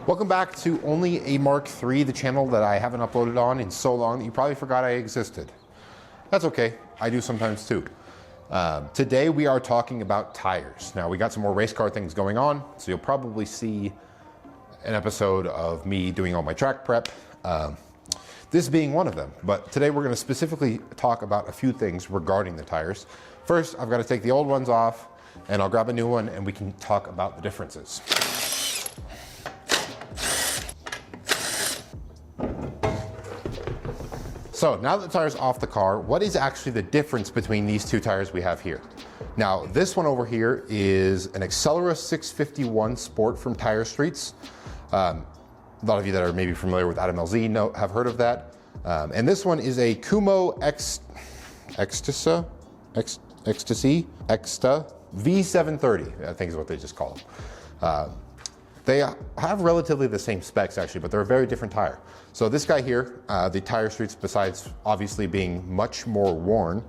Welcome back to Only a Mark III, the channel that I haven't uploaded on in so long that you probably forgot I existed. That's okay, I do sometimes too. Today we are talking about tires. Now we got some more race car things going on, so you'll probably see an episode of me doing all my track prep, this being one of them. But today we're going to specifically talk about a few things regarding the tires. First, I've got to take the old ones off and I'll grab a new one and we can talk about the differences. So now that the tire's off the car, what is actually the difference between these two tires we have here? Now this one over here is an Accelera 651 Sport from Tire Streets. A lot of you that are maybe familiar with Adam LZ have heard of that. And this one is a Kumho Exta V730, I think is what they just call them. They have relatively the same specs actually, but they're a very different tire. So this guy here, the Tire Streets, besides obviously being much more worn,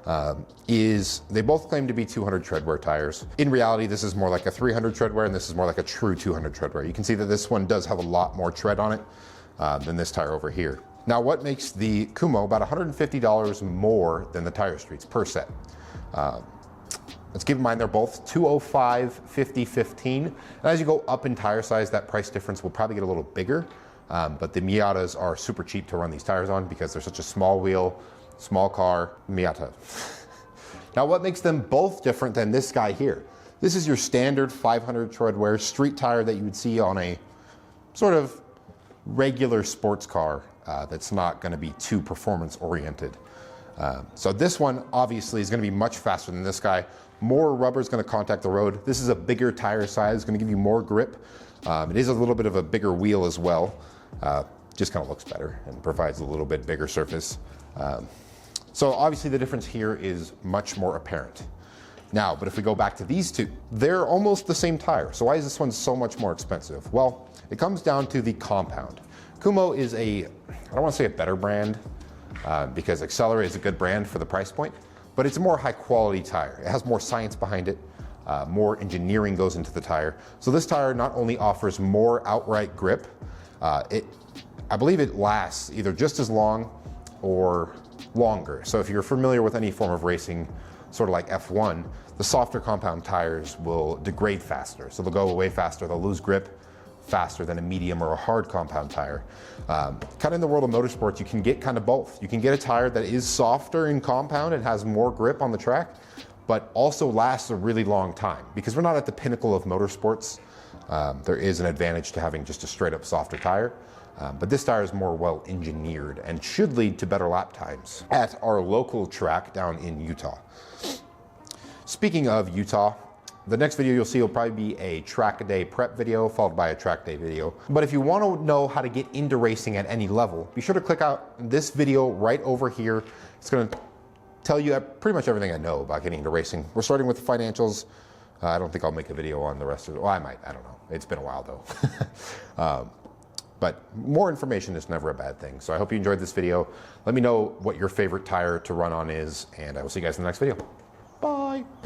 they both claim to be 200 treadwear tires. In reality, this is more like a 300 treadwear and this is more like a true 200 treadwear. You can see that this one does have a lot more tread on it than this tire over here. Now what makes the Kumho about $150 more than the Tire Streets per set? Let's keep in mind they're both 205, 50, 15. And as you go up in tire size, that price difference will probably get a little bigger. But the Miatas are super cheap to run these tires on because they're such a small wheel, small car Miata. Now what makes them both different than this guy here? This is your standard 500 treadwear street tire that you would see on a sort of regular sports car that's not going to be too performance oriented. So this one obviously is going to be much faster than this guy. More rubber is going to contact the road. This is a bigger tire size, it's going to give you more grip. It is a little bit of a bigger wheel as well. Just kind of looks better and provides a little bit bigger surface. So obviously the difference here is much more apparent. Now, but if we go back to these two, they're almost the same tire. So why is this one so much more expensive? Well, it comes down to the compound. Kumho is I don't want to say a better brand, because Accelera is a good brand for the price point, but it's a more high quality tire. It has more science behind it, more engineering goes into the tire. So this tire not only offers more outright grip, I believe it lasts either just as long or longer. So if you're familiar with any form of racing, sort of like F1, the softer compound tires will degrade faster. So they'll go away faster, they'll lose grip faster than a medium or a hard compound tire. Kind of in the world of motorsports, you can get kind of both. You can get a tire that is softer in compound, it has more grip on the track, but also lasts a really long time. Because we're not at the pinnacle of motorsports, there is an advantage to having just a straight up softer tire. But this tire is more well engineered and should lead to better lap times at our local track down in Utah. Speaking of Utah, the next video you'll see will probably be a track day prep video followed by a track day video. But if you want to know how to get into racing at any level, be sure to click out this video right over here. It's going to tell you pretty much everything I know about getting into racing. We're starting with the financials. I don't think I'll make a video on the rest of it. Well, I might, I don't know. It's been a while though. But more information is never a bad thing. So I hope you enjoyed this video. Let me know what your favorite tire to run on is, and I will see you guys in the next video. Bye.